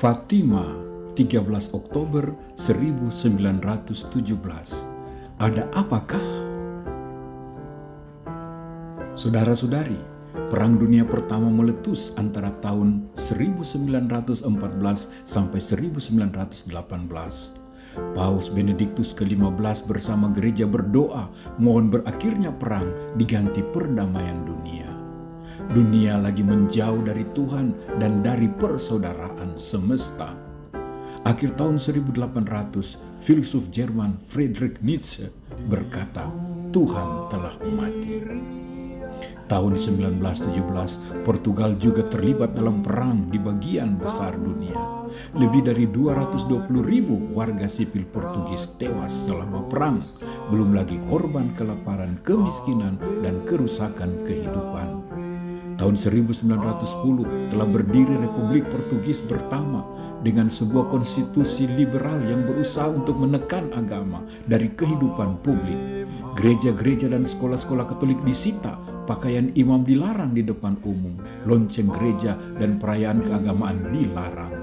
Fatima, 13 Oktober 1917. Ada apakah? Saudara-saudari, Perang Dunia Pertama meletus antara tahun 1914 sampai 1918. Paus Benediktus ke-15 bersama gereja berdoa mohon berakhirnya perang diganti perdamaian dunia. Dunia lagi menjauh dari Tuhan dan dari persaudaraan semesta. Akhir tahun 1800, filsuf Jerman Friedrich Nietzsche berkata, Tuhan telah mati. Tahun 1917, Portugal juga terlibat dalam perang di bagian besar dunia. Lebih dari 220.000 warga sipil Portugis tewas selama perang, belum lagi korban kelaparan, kemiskinan, dan kerusakan kehidupan. Tahun 1910 telah berdiri Republik Portugis pertama dengan sebuah konstitusi liberal yang berusaha untuk menekan agama dari kehidupan publik. Gereja-gereja dan sekolah-sekolah Katolik disita, pakaian imam dilarang di depan umum, lonceng gereja dan perayaan keagamaan dilarang.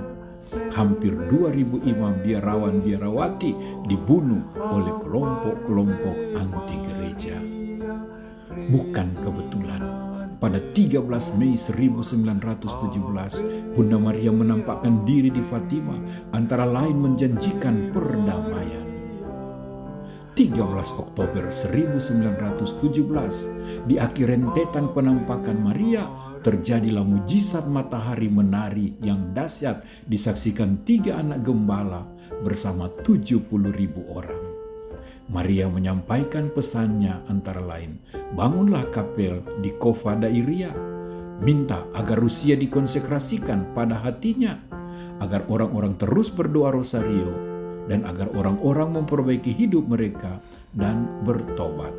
Hampir 2.000 imam biarawan-biarawati dibunuh oleh kelompok-kelompok anti gereja. Bukan kebetulan, pada 13 Mei 1917, Bunda Maria menampakkan diri di Fatima, antara lain menjanjikan perdamaian. 13 Oktober 1917, di akhir rentetan penampakan Maria, terjadilah mujizat matahari menari yang dahsyat disaksikan 3 anak gembala bersama 70.000 orang. Maria menyampaikan pesannya antara lain, bangunlah kapel di Cova da Iria, minta agar Rusia dikonsekrasikan pada hatinya, agar orang-orang terus berdoa rosario, dan agar orang-orang memperbaiki hidup mereka dan bertobat.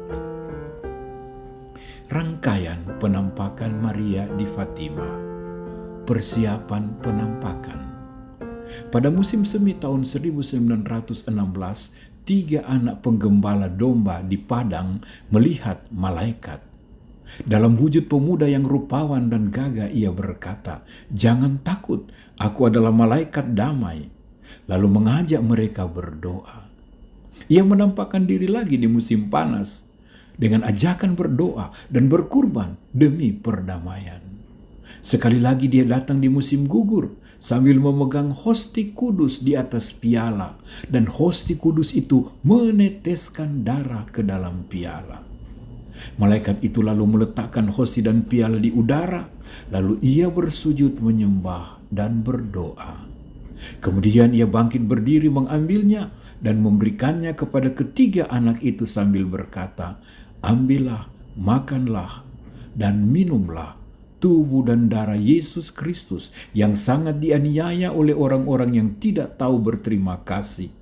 Rangkaian penampakan Maria di Fatima. Persiapan penampakan. Pada musim semi tahun 1916, 3 anak penggembala domba di padang melihat malaikat. Dalam wujud pemuda yang rupawan dan gagah, ia berkata, "Jangan takut, aku adalah malaikat damai." Lalu mengajak mereka berdoa. Ia menampakkan diri lagi di musim panas dengan ajakan berdoa dan berkurban demi perdamaian. Sekali lagi dia datang di musim gugur sambil memegang hosti kudus di atas piala, dan hosti kudus itu meneteskan darah ke dalam piala. Malaikat itu lalu meletakkan hosti dan piala di udara, lalu ia bersujud menyembah dan berdoa. Kemudian ia bangkit berdiri mengambilnya dan memberikannya kepada ketiga anak itu sambil berkata, "Ambillah, makanlah, dan minumlah tubuh dan darah Yesus Kristus yang sangat dianiaya oleh orang-orang yang tidak tahu berterima kasih.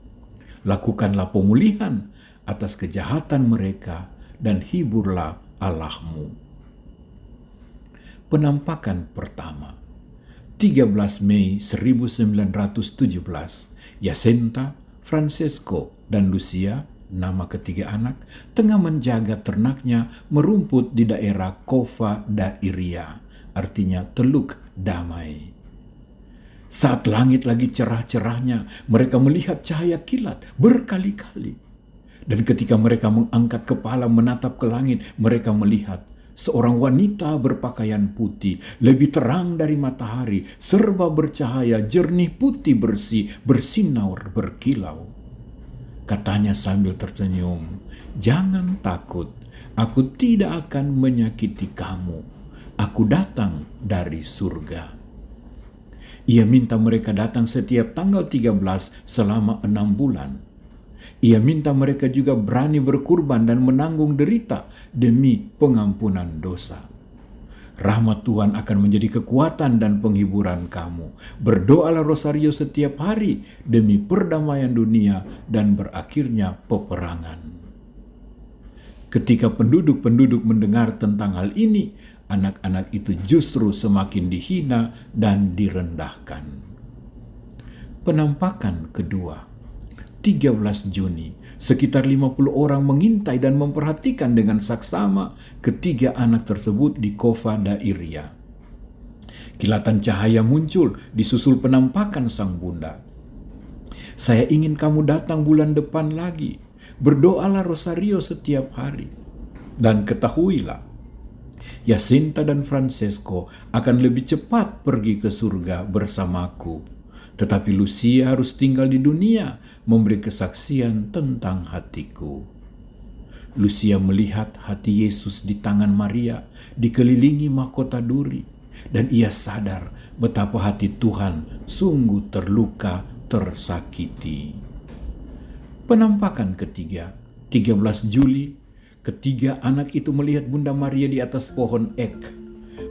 Lakukanlah pemulihan atas kejahatan mereka dan hiburlah Allahmu." Penampakan pertama. 13 Mei 1917, Jacinta, Francesco, dan Lucia, nama ketiga anak, tengah menjaga ternaknya merumput di daerah Cova da Iria, artinya Teluk Damai. Saat langit lagi cerah-cerahnya, mereka melihat cahaya kilat berkali-kali. Dan ketika mereka mengangkat kepala menatap ke langit, mereka melihat seorang wanita berpakaian putih, lebih terang dari matahari, serba bercahaya, jernih putih bersih, bersinar berkilau. Katanya sambil tersenyum, "Jangan takut, aku tidak akan menyakiti kamu. Aku datang dari surga." Ia minta mereka datang setiap tanggal 13 selama 6 bulan. Ia minta mereka juga berani berkurban dan menanggung derita demi pengampunan dosa. Rahmat Tuhan akan menjadi kekuatan dan penghiburan kamu. Berdoalah rosario setiap hari demi perdamaian dunia dan berakhirnya peperangan. Ketika penduduk-penduduk mendengar tentang hal ini, anak-anak itu justru semakin dihina dan direndahkan. Penampakan kedua. 13 Juni, sekitar 50 orang mengintai dan memperhatikan dengan saksama ketiga anak tersebut di Cova da Iria. Kilatan cahaya muncul, disusul penampakan sang bunda. Saya ingin kamu datang bulan depan lagi. Berdoalah rosario setiap hari. Dan ketahuilah, Jacinta dan Francesco akan lebih cepat pergi ke surga bersamaku. Tetapi Lucia harus tinggal di dunia, memberi kesaksian tentang hatiku. Lucia melihat hati Yesus di tangan Maria, dikelilingi mahkota duri, dan ia sadar betapa hati Tuhan sungguh terluka, tersakiti. Penampakan ketiga, 13 Juli, ketiga anak itu melihat Bunda Maria di atas pohon ek.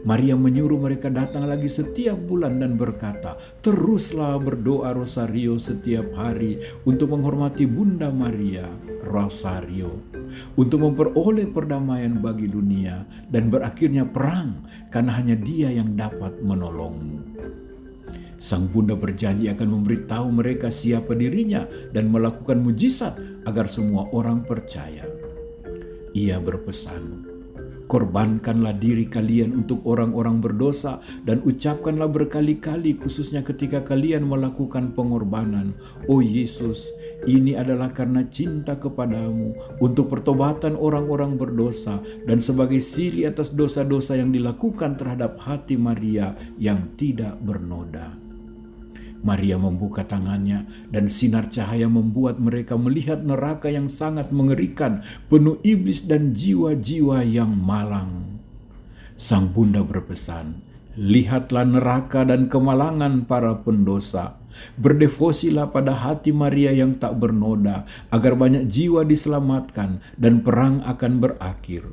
Maria menyuruh mereka datang lagi setiap bulan dan berkata, teruslah berdoa rosario setiap hari untuk menghormati Bunda Maria, rosario, untuk memperoleh perdamaian bagi dunia dan berakhirnya perang, karena hanya Dia yang dapat menolongmu. Sang Bunda berjanji akan memberitahu mereka siapa dirinya dan melakukan mujizat agar semua orang percaya. Ia berpesan, korbankanlah diri kalian untuk orang-orang berdosa dan ucapkanlah berkali-kali khususnya ketika kalian melakukan pengorbanan. Oh Yesus, ini adalah karena cinta kepadamu untuk pertobatan orang-orang berdosa dan sebagai sili atas dosa-dosa yang dilakukan terhadap hati Maria yang tidak bernoda. Maria membuka tangannya dan sinar cahaya membuat mereka melihat neraka yang sangat mengerikan, penuh iblis dan jiwa-jiwa yang malang. Sang Bunda berpesan, lihatlah neraka dan kemalangan para pendosa. Berdevosilah pada hati Maria yang tak bernoda, agar banyak jiwa diselamatkan dan perang akan berakhir.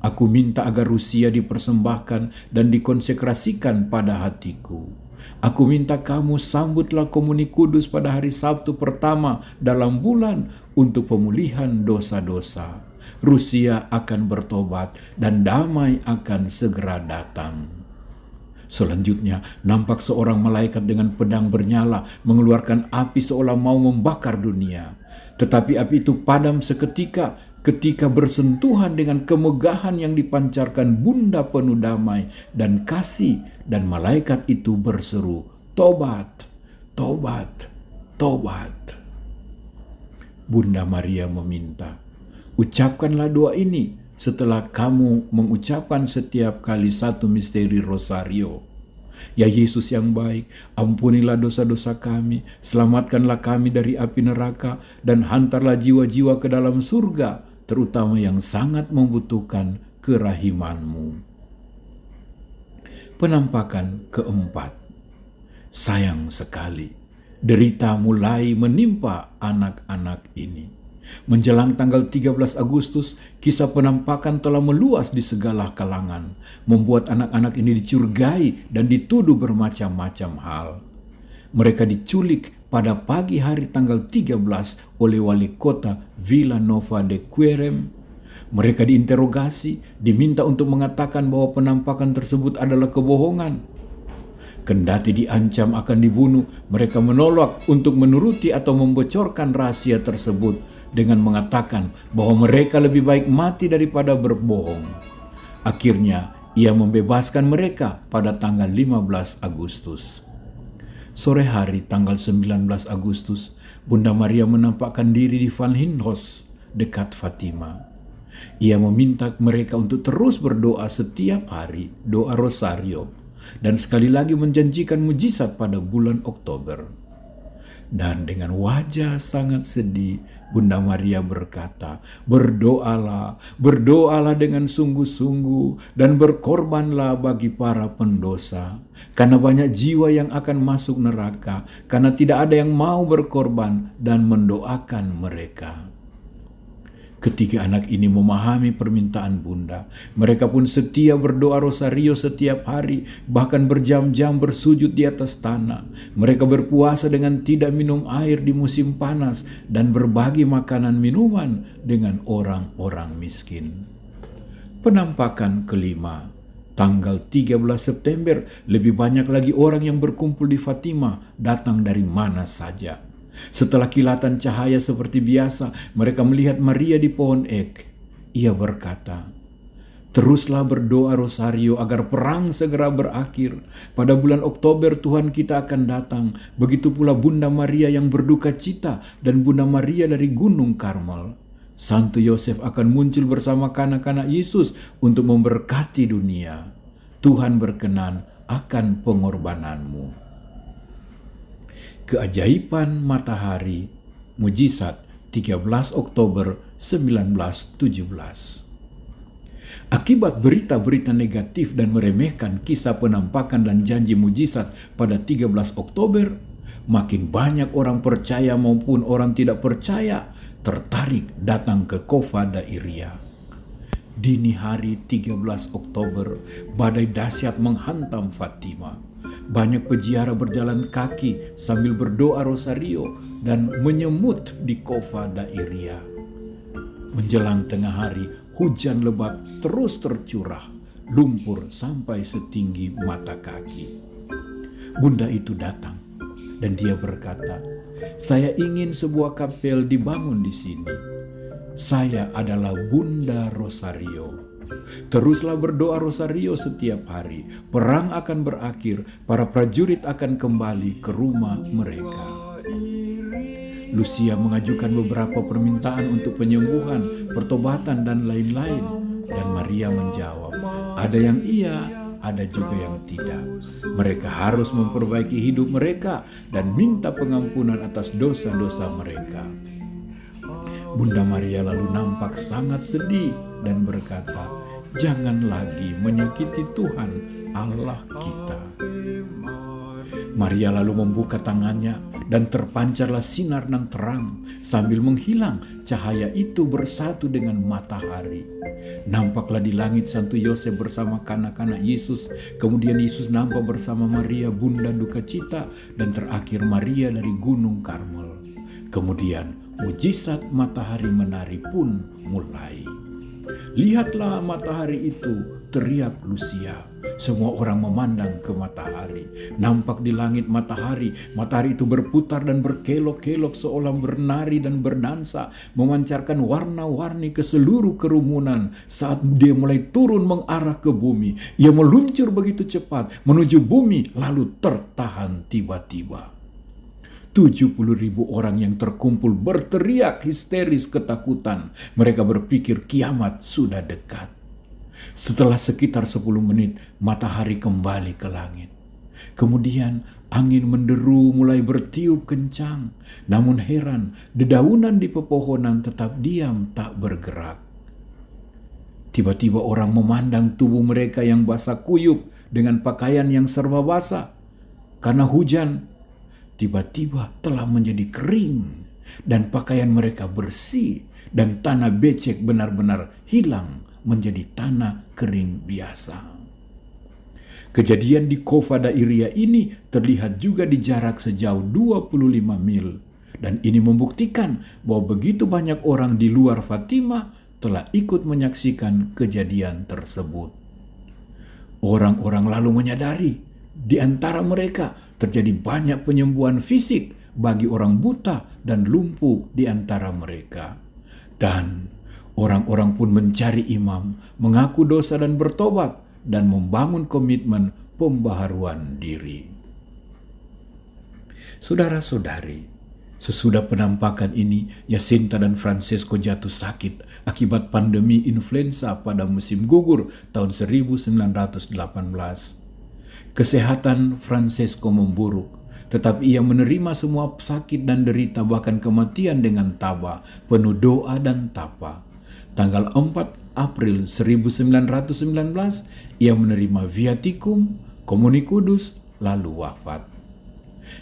Aku minta agar Rusia dipersembahkan dan dikonsekrasikan pada hatiku. Aku minta kamu sambutlah komuni kudus pada hari Sabtu pertama dalam bulan untuk pemulihan dosa-dosa. Rusia akan bertobat dan damai akan segera datang. Selanjutnya nampak seorang malaikat dengan pedang bernyala mengeluarkan api seolah mau membakar dunia. Tetapi api itu padam seketika ketika bersentuhan dengan kemegahan yang dipancarkan Bunda penuh damai dan kasih, dan malaikat itu berseru, tobat, tobat, tobat. Bunda Maria meminta, ucapkanlah doa ini setelah kamu mengucapkan setiap kali satu misteri rosario. Ya Yesus yang baik, ampunilah dosa-dosa kami, selamatkanlah kami dari api neraka, dan hantarlah jiwa-jiwa ke dalam surga, terutama yang sangat membutuhkan kerahiman-Mu. Penampakan keempat. Sayang sekali, derita mulai menimpa anak-anak ini. Menjelang tanggal 13 Agustus, kisah penampakan telah meluas di segala kalangan, membuat anak-anak ini dicurigai dan dituduh bermacam-macam hal. Mereka diculik pada pagi hari tanggal 13 oleh wali kota Villanova de Querem. Mereka diinterogasi, diminta untuk mengatakan bahwa penampakan tersebut adalah kebohongan. Kendati diancam akan dibunuh, mereka menolak untuk menuruti atau membocorkan rahasia tersebut dengan mengatakan bahwa mereka lebih baik mati daripada berbohong. Akhirnya, ia membebaskan mereka pada tanggal 15 Agustus. Sore hari tanggal 19 Agustus, Bunda Maria menampakkan diri di Van Hindhos, dekat Fatima. Ia meminta mereka untuk terus berdoa setiap hari, doa rosario, dan sekali lagi menjanjikan mujizat pada bulan Oktober. Dan dengan wajah sangat sedih, Bunda Maria berkata, berdoalah, berdoalah dengan sungguh-sungguh, dan berkorbanlah bagi para pendosa. Karena banyak jiwa yang akan masuk neraka, karena tidak ada yang mau berkorban dan mendoakan mereka. Ketiga anak ini memahami permintaan Bunda. Mereka pun setia berdoa rosario setiap hari, bahkan berjam-jam bersujud di atas tanah. Mereka berpuasa dengan tidak minum air di musim panas dan berbagi makanan minuman dengan orang-orang miskin. Penampakan kelima, tanggal 13 September, lebih banyak lagi orang yang berkumpul di Fatima, datang dari mana saja. Setelah kilatan cahaya seperti biasa, mereka melihat Maria di pohon ek. Ia berkata, Teruslah berdoa rosario agar perang segera berakhir. Pada bulan Oktober Tuhan kita akan datang. Begitu pula Bunda Maria yang berduka cita dan Bunda Maria dari Gunung Karmel. Santo Yosef akan muncul bersama kanak-kanak Yesus untuk memberkati dunia. Tuhan berkenan akan pengorbananmu. Keajaiban matahari, mujizat 13 Oktober 1917. Akibat berita-berita negatif dan meremehkan kisah penampakan dan janji mujizat pada 13 Oktober, makin banyak orang percaya maupun orang tidak percaya tertarik datang ke Cova da Iria. Dini hari 13 Oktober, badai dahsyat menghantam Fatima. Banyak peziarah berjalan kaki sambil berdoa rosario dan menyemut di Cova da Iria. Menjelang tengah hari, hujan lebat terus tercurah, lumpur sampai setinggi mata kaki. Bunda itu datang dan dia berkata, "Saya ingin sebuah kapel dibangun di sini. Saya adalah Bunda Rosario." Teruslah berdoa rosario setiap hari. Perang akan berakhir, para prajurit akan kembali ke rumah mereka. Lucia mengajukan beberapa permintaan untuk penyembuhan, pertobatan, dan lain-lain. Dan Maria menjawab, ada yang iya, ada juga yang tidak. Mereka harus memperbaiki hidup mereka dan minta pengampunan atas dosa-dosa mereka. Bunda Maria lalu nampak sangat sedih dan berkata, jangan lagi menyakiti Tuhan Allah kita. Maria lalu membuka tangannya dan terpancarlah sinar nan terang. Sambil menghilang, cahaya itu bersatu dengan matahari. Nampaklah di langit Santo Yosef bersama kanak-kanak Yesus. Kemudian Yesus nampak bersama Maria, Bunda duka cita, dan terakhir Maria dari Gunung Karmel. Kemudian mujizat matahari menari pun mulai. Lihatlah matahari itu, teriak Lucia. Semua orang memandang ke matahari. Nampak di langit matahari. Matahari itu berputar dan berkelok-kelok seolah bernari dan berdansa, memancarkan warna-warni ke seluruh kerumunan. Saat dia mulai turun mengarah ke bumi, ia meluncur begitu cepat menuju bumi lalu tertahan tiba-tiba. 70.000 orang yang terkumpul berteriak histeris ketakutan. Mereka berpikir kiamat sudah dekat. Setelah sekitar 10 menit, matahari kembali ke langit. Kemudian angin menderu mulai bertiup kencang. Namun heran, dedaunan di pepohonan tetap diam tak bergerak. Tiba-tiba orang memandang tubuh mereka yang basah kuyup dengan pakaian yang serba basah. Karena hujan, tiba-tiba telah menjadi kering dan pakaian mereka bersih dan tanah becek benar-benar hilang menjadi tanah kering biasa. Kejadian di Cova da Iria ini terlihat juga di jarak sejauh 25 mil dan ini membuktikan bahwa begitu banyak orang di luar Fatima telah ikut menyaksikan kejadian tersebut. Orang-orang lalu menyadari di antara mereka terjadi banyak penyembuhan fisik bagi orang buta dan lumpuh di antara mereka. Dan orang-orang pun mencari imam, mengaku dosa dan bertobat, dan membangun komitmen pembaharuan diri. Saudara-saudari, sesudah penampakan ini, Jacinta dan Francesco jatuh sakit akibat pandemi influenza pada musim gugur tahun 1918. Kesehatan Francesco memburuk, tetapi ia menerima semua sakit dan derita bahkan kematian dengan tabah, penuh doa dan tapa. Tanggal 4 April 1919, ia menerima viatikum, komuni kudus, lalu wafat.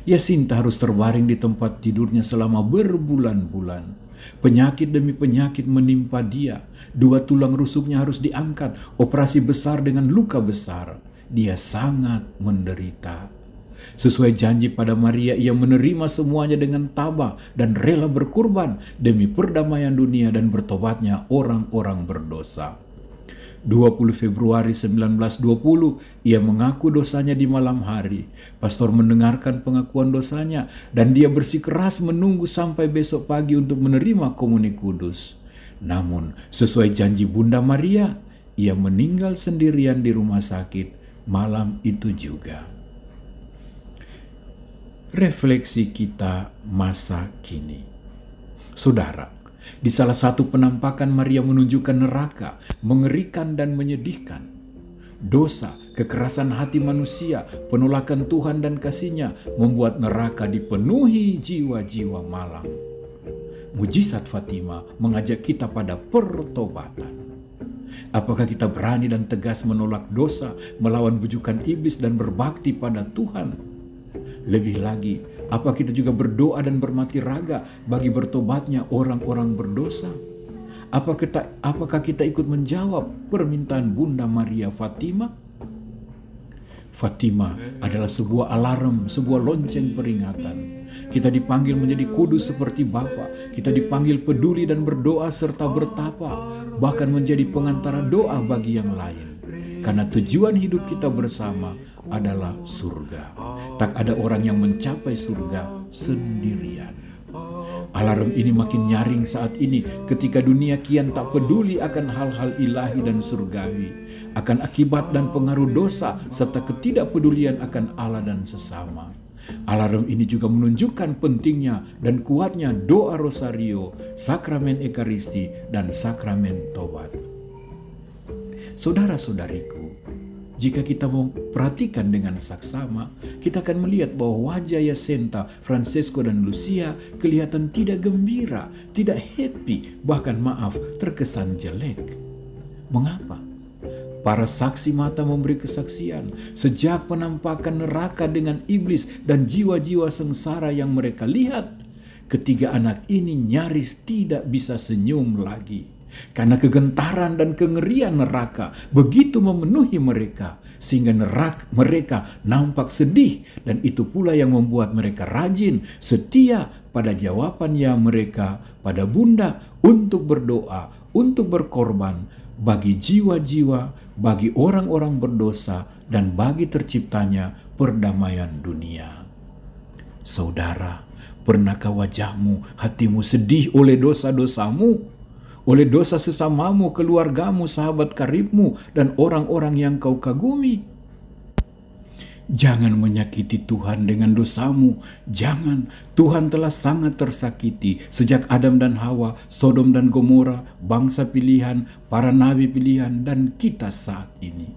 Jacinta harus terbaring di tempat tidurnya selama berbulan-bulan. Penyakit demi penyakit menimpa dia. 2 tulang rusuknya harus diangkat, operasi besar dengan luka besar. Dia sangat menderita. Sesuai janji pada Maria, ia menerima semuanya dengan tabah dan rela berkurban demi perdamaian dunia dan bertobatnya orang-orang berdosa. 20 Februari 1920, ia mengaku dosanya di malam hari. Pastor mendengarkan pengakuan dosanya dan dia bersikeras menunggu sampai besok pagi untuk menerima komuni kudus. Namun, sesuai janji Bunda Maria, ia meninggal sendirian di rumah sakit malam itu juga. Refleksi kita masa kini. Saudara, di salah satu penampakan Maria menunjukkan neraka, mengerikan dan menyedihkan. Dosa, kekerasan hati manusia, penolakan Tuhan dan kasih-Nya membuat neraka dipenuhi jiwa-jiwa malang. Mujizat Fatima mengajak kita pada pertobatan. Apakah kita berani dan tegas menolak dosa, melawan bujukan iblis dan berbakti pada Tuhan? Lebih lagi, apa kita juga berdoa dan bermati raga bagi bertobatnya orang-orang berdosa? Apakah kita ikut menjawab permintaan Bunda Maria Fatima? Fatima adalah sebuah alarm, sebuah lonceng peringatan. Kita dipanggil menjadi kudus seperti Bapa. Kita dipanggil peduli dan berdoa serta bertapa, bahkan menjadi pengantara doa bagi yang lain. Karena tujuan hidup kita bersama adalah surga. Tak ada orang yang mencapai surga sendirian. Alarm ini makin nyaring saat ini ketika dunia kian tak peduli akan hal-hal ilahi dan surgawi, akan akibat dan pengaruh dosa serta ketidakpedulian akan Allah dan sesama. Alarm ini juga menunjukkan pentingnya dan kuatnya doa rosario, sakramen ekaristi, dan sakramen tobat. Saudara-saudariku, jika kita memperhatikan dengan saksama, kita akan melihat bahwa wajah Jacinta, Francesco, dan Lucia kelihatan tidak gembira, tidak happy, bahkan terkesan jelek. Mengapa? Para saksi mata memberi kesaksian sejak penampakan neraka dengan iblis dan jiwa-jiwa sengsara yang mereka lihat. Ketiga anak ini nyaris tidak bisa senyum lagi. Karena kegentaran dan kengerian neraka begitu memenuhi mereka, sehingga mereka nampak sedih, dan itu pula yang membuat mereka rajin, setia pada jawabannya mereka pada Bunda untuk berdoa, untuk berkorban bagi jiwa-jiwa, bagi orang-orang berdosa, dan bagi terciptanya perdamaian dunia. Saudara, pernahkah wajahmu, hatimu sedih oleh dosa-dosamu? Oleh dosa sesamamu, keluargamu, sahabat karibmu, dan orang-orang yang kau kagumi? Jangan menyakiti Tuhan dengan dosamu. Jangan. Tuhan telah sangat tersakiti sejak Adam dan Hawa, Sodom dan Gomora, bangsa pilihan, para nabi pilihan, dan kita saat ini.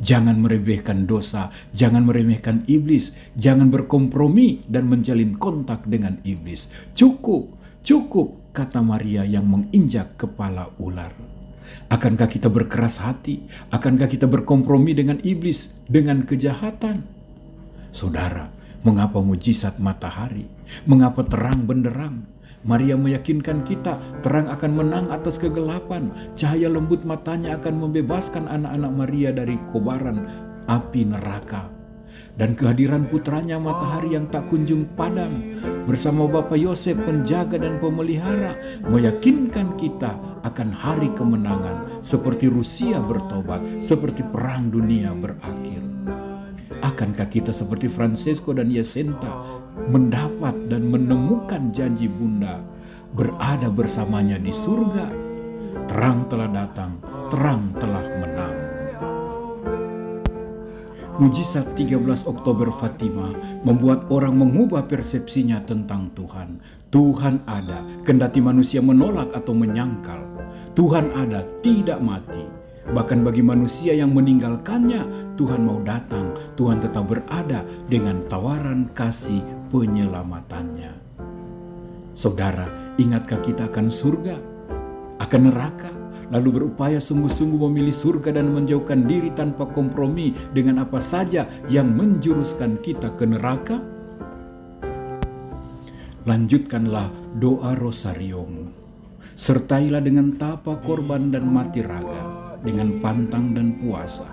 Jangan meremehkan dosa, jangan meremehkan iblis, jangan berkompromi dan menjalin kontak dengan iblis. Cukup, kata Maria yang menginjak kepala ular. Akankah kita berkeras hati? Akankah kita berkompromi dengan iblis, dengan kejahatan? Saudara, mengapa mujizat matahari? Mengapa terang benderang? Maria meyakinkan kita terang akan menang atas kegelapan. Cahaya lembut matanya akan membebaskan anak-anak Maria dari kobaran api neraka. Dan kehadiran putranya matahari yang tak kunjung padam bersama Bapa Yosef penjaga dan pemelihara meyakinkan kita akan hari kemenangan, seperti Rusia bertobat, seperti perang dunia berakhir. Akankah kita seperti Francesco dan Jacinta mendapat dan menemukan janji Bunda berada bersamanya di surga? Terang telah datang, terang telah menang. Mujizat 13 Oktober Fatima membuat orang mengubah persepsinya tentang Tuhan. Tuhan ada, kendati manusia menolak atau menyangkal. Tuhan ada, tidak mati. Bahkan bagi manusia yang meninggalkannya, Tuhan mau datang. Tuhan tetap berada dengan tawaran kasih penyelamatannya. Saudara, ingatkah kita akan surga? Akan neraka? Lalu berupaya sungguh-sungguh memilih surga dan menjauhkan diri tanpa kompromi dengan apa saja yang menjuruskan kita ke neraka? Lanjutkanlah doa rosariomu. Sertailah dengan tapa, korban, dan mati raga, dengan pantang dan puasa.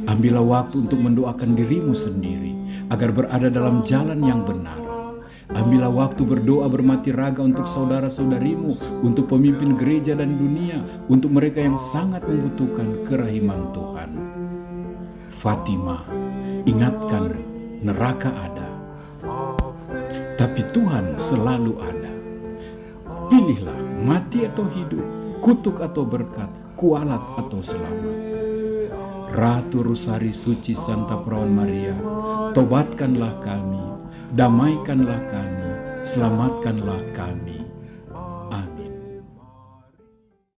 Ambillah waktu untuk mendoakan dirimu sendiri, agar berada dalam jalan yang benar. Ambillah waktu berdoa bermati raga untuk saudara-saudarimu, untuk pemimpin gereja dan dunia, untuk mereka yang sangat membutuhkan kerahiman Tuhan. Fatima, ingatkan, neraka ada, tapi Tuhan selalu ada. Pilihlah mati atau hidup, kutuk atau berkat, kualat atau selamat. Ratu Rosari Suci Santa Perawan Maria, tobatkanlah kami, damaikanlah kami, selamatkanlah kami. Amin.